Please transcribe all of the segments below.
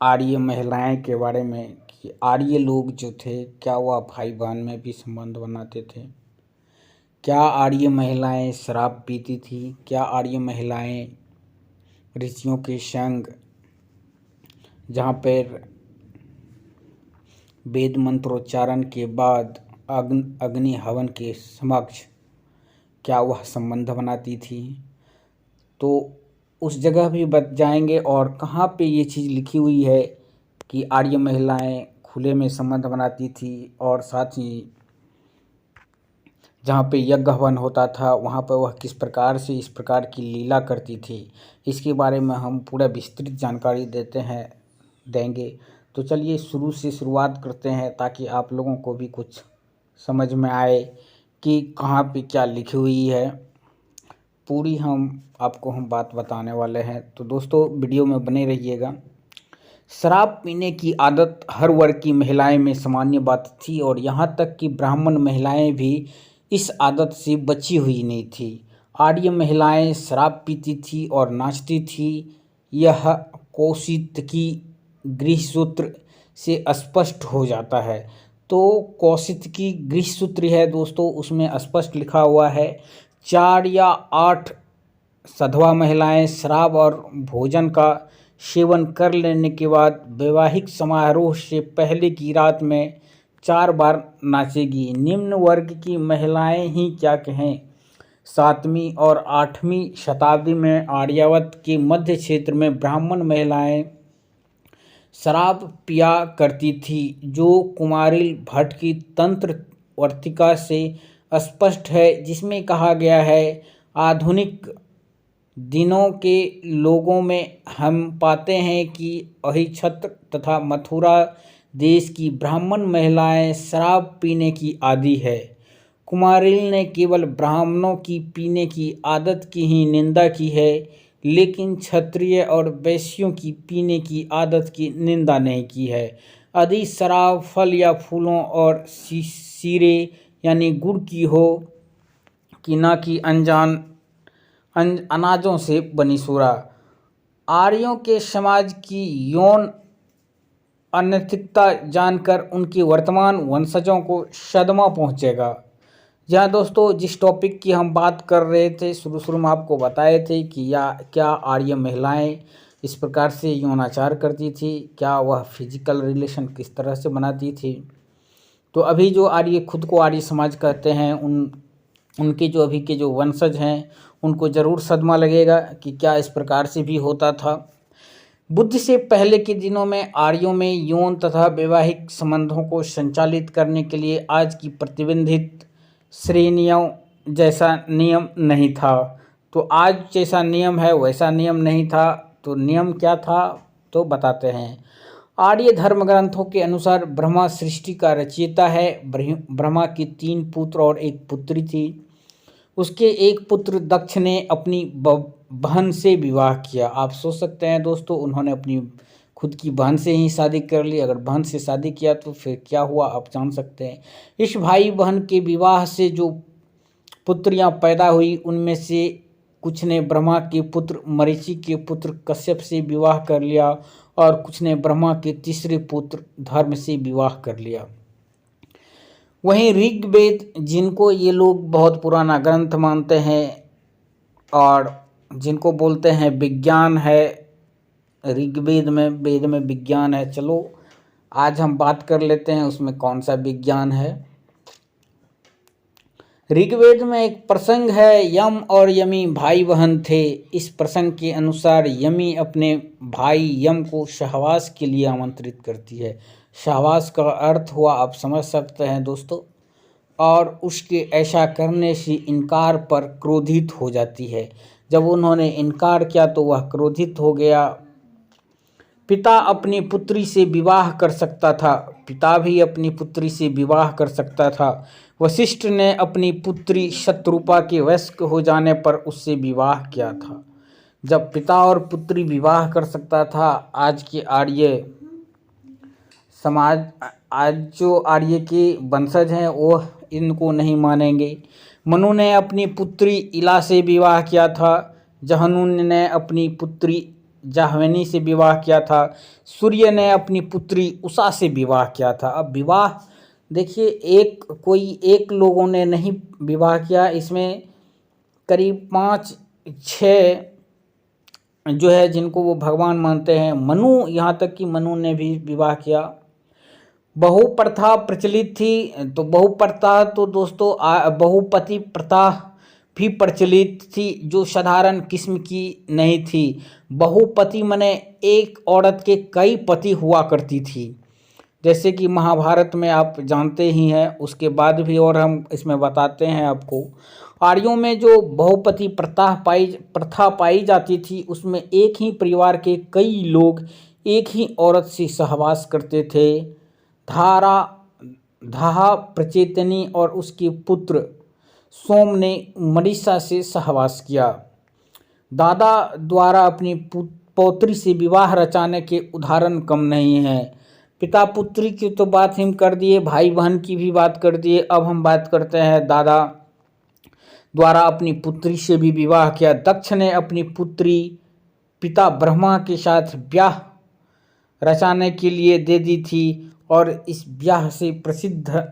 आर्य महिलाएं के बारे में कि आर्य लोग जो थे क्या वह भाई बहन में भी संबंध बनाते थे। क्या आर्य महिलाएं शराब पीती थी। क्या आर्य महिलाएं ऋषियों के संग जहाँ पर वेद मंत्रोच्चारण के बाद अग्नि हवन के समक्ष क्या वह संबंध बनाती थी, तो उस जगह भी बच जाएंगे। और कहाँ पे ये चीज़ लिखी हुई है कि आर्य महिलाएं खुले में संबंध बनाती थी, और साथ ही जहाँ पे यज्ञ हवन होता था वहाँ पर वह किस प्रकार से इस प्रकार की लीला करती थी, इसके बारे में हम पूरा विस्तृत जानकारी देंगे। तो चलिए शुरू से शुरुआत करते हैं ताकि आप लोगों को भी कुछ समझ में आए कि कहाँ पे क्या लिखी हुई है। पूरी आपको बात बताने वाले हैं, तो दोस्तों वीडियो में बने रहिएगा। शराब पीने की आदत हर वर्ग की महिलाएं में सामान्य बात थी, और यहाँ तक कि ब्राह्मण महिलाएं भी इस आदत से बची हुई नहीं थी। आर्य महिलाएं शराब पीती थी और नाचती थी। यह कौशिकी गृह्यसूत्र से स्पष्ट हो जाता है। तो कौशिकी गृह्यसूत्र है दोस्तों, उसमें स्पष्ट लिखा हुआ है 4 या 8 सधवा महिलाएं शराब और भोजन का सेवन कर लेने के बाद वैवाहिक समारोह से पहले की रात में 4 बार नाचेगी। निम्न वर्ग की महिलाएं ही क्या कहें, 7वीं और 8वीं शताब्दी में आर्यावर्त के मध्य क्षेत्र में ब्राह्मण महिलाएं शराब पिया करती थी, जो कुमारिल भट्ट की तंत्र वर्तिका से स्पष्ट है, जिसमें कहा गया है आधुनिक दिनों के लोगों में हम पाते हैं कि अहिच्छत्र तथा मथुरा देश की ब्राह्मण महिलाएं शराब पीने की आदी है। कुमारिल ने केवल ब्राह्मणों की पीने की आदत की ही निंदा की है, लेकिन क्षत्रिय और वैश्यों की पीने की आदत की निंदा नहीं की है। यदि शराब फल या फूलों और शीरे यानी गुड़ की हो कि ना कि अनाजों से बनी सूरा। आर्यों के समाज की यौन अनैतिकता जानकर उनके वर्तमान वंशजों को सदमा पहुंचेगा। जहाँ दोस्तों जिस टॉपिक की हम बात कर रहे थे, शुरू में आपको बताए थे कि क्या आर्य महिलाएं इस प्रकार से यौनाचार करती थी, क्या वह फिजिकल रिलेशन किस तरह से बनाती थी। तो अभी जो आर्य खुद को आर्य समाज कहते हैं, उनके जो अभी के जो वंशज हैं उनको ज़रूर सदमा लगेगा कि क्या इस प्रकार से भी होता था। बुद्ध से पहले के दिनों में आर्यों में यौन तथा वैवाहिक संबंधों को संचालित करने के लिए आज की प्रतिबंधित श्रेणियों जैसा नियम नहीं था। तो आज जैसा नियम है वैसा नियम नहीं था। तो नियम क्या था तो बताते हैं। आर्य धर्म ग्रंथों के अनुसार ब्रह्मा सृष्टि का रचयिता है। ब्रह्मा की 3 पुत्र और 1 पुत्री थी। उसके एक पुत्र दक्ष ने अपनी बहन से विवाह किया। आप सोच सकते हैं दोस्तों, उन्होंने अपनी खुद की बहन से ही शादी कर ली। अगर बहन से शादी किया तो फिर क्या हुआ आप जान सकते हैं। इस भाई बहन के विवाह से जो पुत्रियां पैदा हुई उनमें से कुछ ने ब्रह्मा के पुत्र मरीचि के पुत्र कश्यप से विवाह कर लिया, और कुछ ने ब्रह्मा के तीसरे पुत्र धर्म से विवाह कर लिया। वहीं ऋग्वेद, जिनको ये लोग बहुत पुराना ग्रंथ मानते हैं और जिनको बोलते हैं विज्ञान है, ऋग्वेद में वेद में विज्ञान है। चलो आज हम बात कर लेते हैं उसमें कौन सा विज्ञान है। ऋग्वेद में एक प्रसंग है, यम और यमी भाई बहन थे। इस प्रसंग के अनुसार यमी अपने भाई यम को सहवास के लिए आमंत्रित करती है। सहवास का अर्थ हुआ आप समझ सकते हैं दोस्तों। और उसके ऐसा करने से इनकार पर क्रोधित हो जाती है। जब उन्होंने इनकार किया तो वह क्रोधित हो गया। पिता अपनी पुत्री से विवाह कर सकता था, पिता भी अपनी पुत्री से विवाह कर सकता था। वशिष्ठ ने अपनी पुत्री शत्रुपा के वयस्क हो जाने पर उससे विवाह किया था। जब पिता और पुत्री विवाह कर सकता था, आज के आर्य समाज, आज जो आर्य के वंशज हैं वो इनको नहीं मानेंगे। मनु ने अपनी पुत्री इला से विवाह किया था। जहनु ने अपनी पुत्री जाह्नवी से विवाह किया था। सूर्य ने अपनी पुत्री उषा से विवाह किया था। अब विवाह देखिए, एक लोगों ने नहीं विवाह किया, इसमें करीब 5-6 जो है जिनको वो भगवान मानते हैं। मनु, यहाँ तक कि मनु ने भी विवाह किया। बहुप्रथा प्रचलित थी, तो बहुप्रथा तो दोस्तों बहुपति प्रथा भी प्रचलित थी, जो साधारण किस्म की नहीं थी। बहुपति माने एक औरत के कई पति हुआ करती थी, जैसे कि महाभारत में आप जानते ही हैं। उसके बाद भी और हम इसमें बताते हैं आपको। आर्यों में जो बहुपति प्रथा पाई जाती थी, उसमें एक ही परिवार के कई लोग एक ही औरत से सहवास करते थे। धाहा प्रचेतनी और उसके पुत्र सोम ने मरीसा से सहवास किया। दादा द्वारा अपनी पौत्री से विवाह रचाने के उदाहरण कम नहीं हैं। पिता पुत्री की तो बात हम कर दिए, भाई बहन की भी बात कर दिए। अब हम बात करते हैं दादा द्वारा अपनी पुत्री से भी विवाह किया। दक्ष ने अपनी पुत्री पिता ब्रह्मा के साथ ब्याह रचाने के लिए दे दी थी, और इस ब्याह से प्रसिद्ध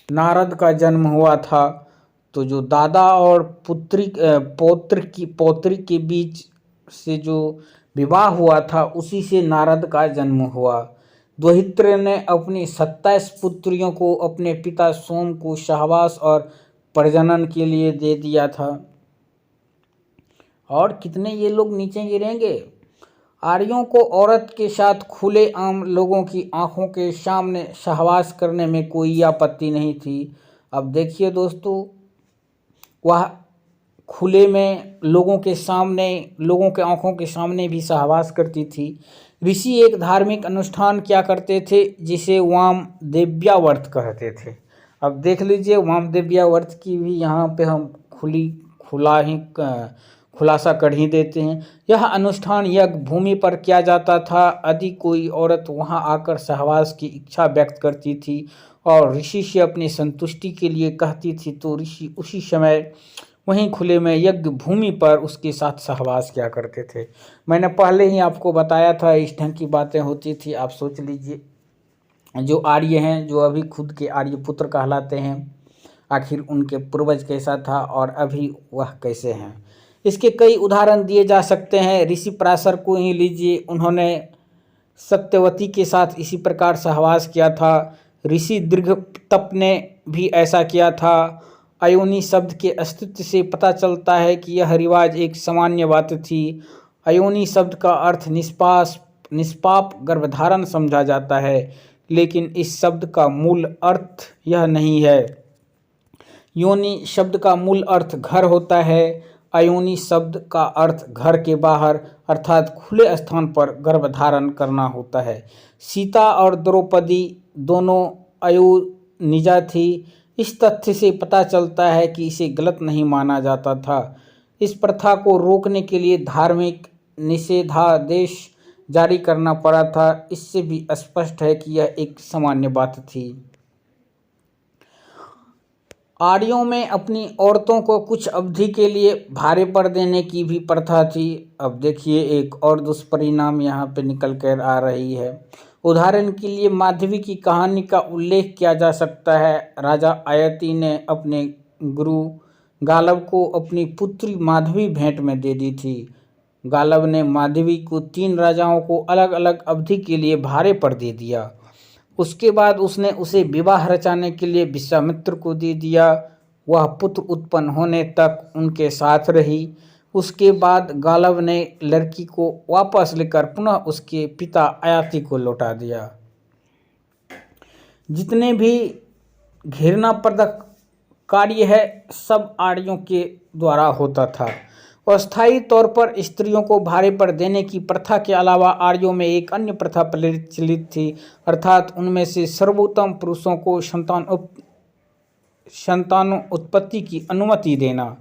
नारद का जन्म हुआ था। तो जो दादा और पौत्री के बीच से जो विवाह हुआ था, उसी से नारद का जन्म हुआ। द्वहित्र ने अपनी 27 पुत्रियों को अपने पिता सोम को सहवास और प्रजनन के लिए दे दिया था। और कितने ये लोग नीचे गिरेंगे। आर्यों को औरत के साथ खुले आम लोगों की आंखों के सामने सहवास करने में कोई आपत्ति नहीं थी। अब देखिए दोस्तों, वह खुले में लोगों के आंखों के सामने भी सहवास करती थी। ऋषि एक धार्मिक अनुष्ठान क्या करते थे, जिसे वामदेव्याव्रत कहते थे। अब देख लीजिए, वामदेव्याव्रत की भी यहाँ पे हम खुलासा कर ही देते हैं। यह अनुष्ठान यज्ञ भूमि पर किया जाता था। यदि कोई औरत वहां आकर सहवास की इच्छा व्यक्त करती थी और ऋषि से अपनी संतुष्टि के लिए कहती थी, तो ऋषि उसी समय वहीं खुले में यज्ञ भूमि पर उसके साथ सहवास किया करते थे। मैंने पहले ही आपको बताया था, इस ढंग की बातें होती थी। आप सोच लीजिए, जो आर्य हैं, जो अभी खुद के आर्य पुत्र कहलाते हैं, आखिर उनके पूर्वज कैसा था और अभी वह कैसे हैं। इसके कई उदाहरण दिए जा सकते हैं। ऋषि पराशर को ही लीजिए, उन्होंने सत्यवती के साथ इसी प्रकार सहवास किया था। ऋषि दीर्घतप ने भी ऐसा किया था। अयोनि शब्द के अस्तित्व से पता चलता है कि यह रिवाज एक सामान्य बात थी। अयोनि शब्द का अर्थ निष्पाप गर्भधारण समझा जाता है, लेकिन इस शब्द का मूल अर्थ यह नहीं है। योनि शब्द का मूल अर्थ घर होता है। अयोनि शब्द का अर्थ घर के बाहर अर्थात खुले स्थान पर गर्भधारण करना होता है। सीता और द्रौपदी दोनों अयोनिजा थी। इस तथ्य से पता चलता है कि इसे गलत नहीं माना जाता था। इस प्रथा को रोकने के लिए धार्मिक निषेधादेश जारी करना पड़ा था। इससे भी स्पष्ट है कि यह एक सामान्य बात थी। आर्यों में अपनी औरतों को कुछ अवधि के लिए भारे पर देने की भी प्रथा थी। अब देखिए, एक और दुष्परिणाम यहाँ पे निकल कर आ रही है। उदाहरण के लिए माधवी की कहानी का उल्लेख किया जा सकता है। राजा अयति ने अपने गुरु गालव को अपनी पुत्री माधवी भेंट में दे दी थी। गालव ने माधवी को 3 राजाओं को अलग अलग अवधि के लिए भारे पर दे दिया। उसके बाद उसने उसे विवाह रचाने के लिए विश्वामित्र को दे दिया। वह पुत्र उत्पन्न होने तक उनके साथ रही। उसके बाद गालव ने लड़की को वापस लेकर पुनः उसके पिता अयति को लौटा दिया। जितने भी घृणाप्रद कार्य है, सब आर्यों के द्वारा होता था। अस्थायी तौर पर स्त्रियों को भारे पर देने की प्रथा के अलावा आर्यों में एक अन्य प्रथा प्रचलित थी, अर्थात उनमें से सर्वोत्तम पुरुषों को संतानोत्पत्ति की अनुमति देना।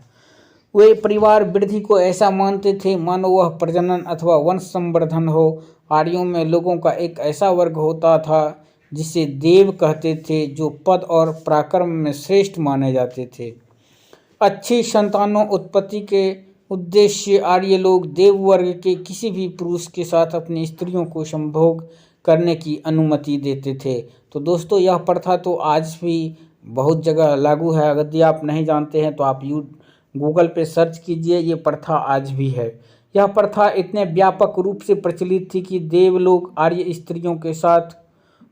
वे परिवार वृद्धि को ऐसा मानते थे मानो वह प्रजनन अथवा वंश संवर्धन हो। आर्यों में लोगों का एक ऐसा वर्ग होता था जिसे देव कहते थे, जो पद और पराक्रम में श्रेष्ठ माने जाते थे। अच्छी संतानों उत्पत्ति के उद्देश्य आर्य लोग देव वर्ग के किसी भी पुरुष के साथ अपनी स्त्रियों को संभोग करने की अनुमति देते थे। तो दोस्तों यह प्रथा तो आज भी बहुत जगह लागू है। यदि आप नहीं जानते हैं तो आप गूगल पे सर्च कीजिए, ये प्रथा आज भी है। यह प्रथा इतने व्यापक रूप से प्रचलित थी कि देव लोग आर्य स्त्रियों के साथ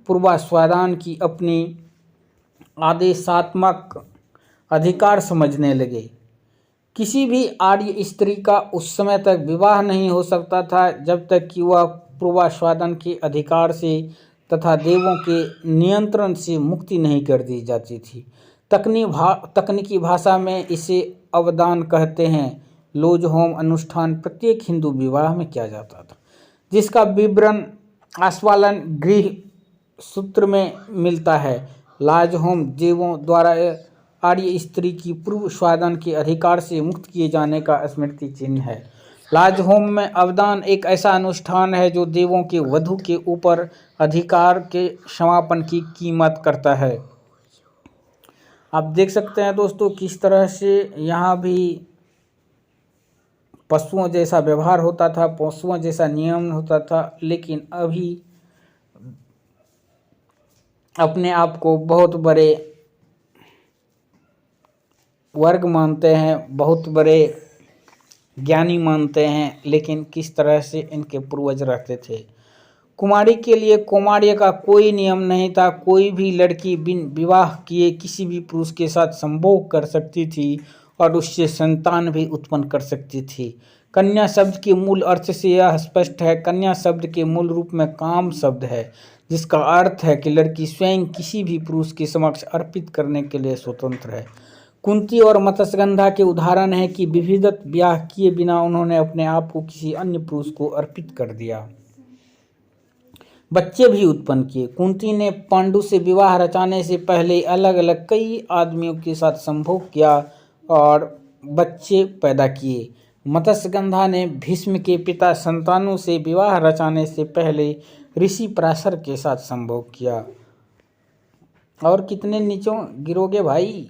पूर्वास्वादान की अपनी आदेशात्मक अधिकार समझने लगे। किसी भी आर्य स्त्री का उस समय तक विवाह नहीं हो सकता था जब तक कि वह पूर्वास्वादन के अधिकार से तथा देवों के नियंत्रण से मुक्ति नहीं कर दी जाती थी। तकनीकी भाषा में इसे अवदान कहते हैं। लोज होम अनुष्ठान प्रत्येक हिंदू विवाह में किया जाता था, जिसका विवरण आस्वालन गृह सूत्र में मिलता है। लाज होम देवों द्वारा आर्य स्त्री की पूर्व स्वादन के अधिकार से मुक्त किए जाने का स्मृति चिन्ह है। लाज होम में अवदान एक ऐसा अनुष्ठान है जो देवों के वधू के ऊपर अधिकार के समापन की कीमत करता है। आप देख सकते हैं दोस्तों किस तरह से यहाँ भी पशुओं जैसा व्यवहार होता था, पशुओं जैसा नियम होता था, लेकिन अभी अपने आप को बहुत बड़े वर्ग मानते हैं, बहुत बड़े ज्ञानी मानते हैं, लेकिन किस तरह से इनके पूर्वज रहते थे। कुमारी के लिए कौमार्य का कोई नियम नहीं था। कोई भी लड़की बिन विवाह किए किसी भी पुरुष के साथ संभोग कर सकती थी और उससे संतान भी उत्पन्न कर सकती थी। कन्या शब्द के मूल अर्थ से यह स्पष्ट है। कन्या शब्द के मूल रूप में काम शब्द है, जिसका अर्थ है कि लड़की स्वयं किसी भी पुरुष के समक्ष अर्पित करने के लिए स्वतंत्र है। कुंती और मत्स्यगंधा के उदाहरण है कि विधिवत ब्याह किए बिना उन्होंने अपने आप को किसी अन्य पुरुष को अर्पित कर दिया, बच्चे भी उत्पन्न किए। कुंती ने पांडु से विवाह रचाने से पहले अलग अलग कई आदमियों के साथ संभोग किया और बच्चे पैदा किए। मत्स्यगंधा ने भीष्म के पिता संतानु से विवाह रचाने से पहले ऋषि पराशर के साथ संभोग किया। और कितने नीचों गिरोगे भाई।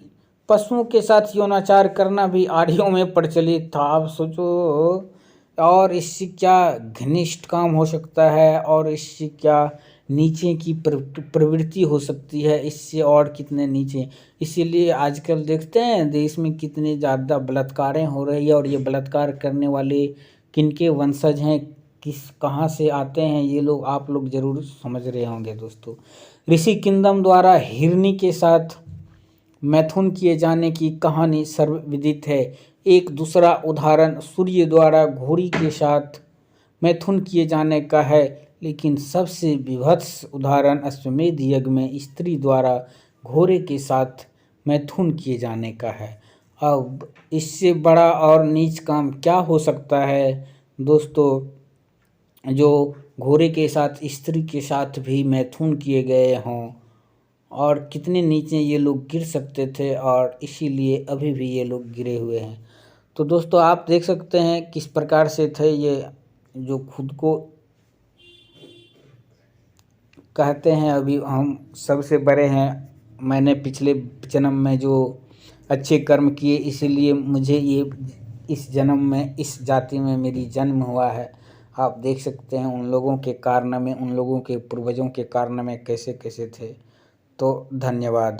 पशुओं के साथ यौनाचार करना भी आर्यों में प्रचलित था। आप सोचो, और इससे क्या घनिष्ठ काम हो सकता है और इससे क्या नीचे की प्रवृत्ति हो सकती है, इससे और कितने नीचे। इसीलिए आजकल देखते हैं देश में कितने ज़्यादा बलात्कारें हो रही है, और ये बलात्कार करने वाले किनके वंशज हैं, कहाँ से आते हैं ये लोग, आप लोग जरूर समझ रहे होंगे दोस्तों। ऋषि किंदम द्वारा हिरनी के साथ मैथुन किए जाने की कहानी सर्वविदित है। एक दूसरा उदाहरण सूर्य द्वारा घोड़ी के साथ मैथुन किए जाने का है, लेकिन सबसे विभत्स उदाहरण अश्वमेध यज्ञ में स्त्री द्वारा घोड़े के साथ मैथुन किए जाने का है। अब इससे बड़ा और नीच काम क्या हो सकता है दोस्तों, जो घोड़े के साथ स्त्री के साथ भी मैथुन किए गए हों, और कितने नीचे ये लोग गिर सकते थे, और इसीलिए अभी भी ये लोग गिरे हुए हैं। तो दोस्तों आप देख सकते हैं किस प्रकार से थे ये, जो खुद को कहते हैं अभी हम सबसे बड़े हैं, मैंने पिछले जन्म में जो अच्छे कर्म किए इसीलिए मुझे ये इस जन्म में इस जाति में मेरी जन्म हुआ है। आप देख सकते हैं उन लोगों के कारनामे, उन लोगों के पूर्वजों के कारनामे कैसे कैसे थे। तो धन्यवाद।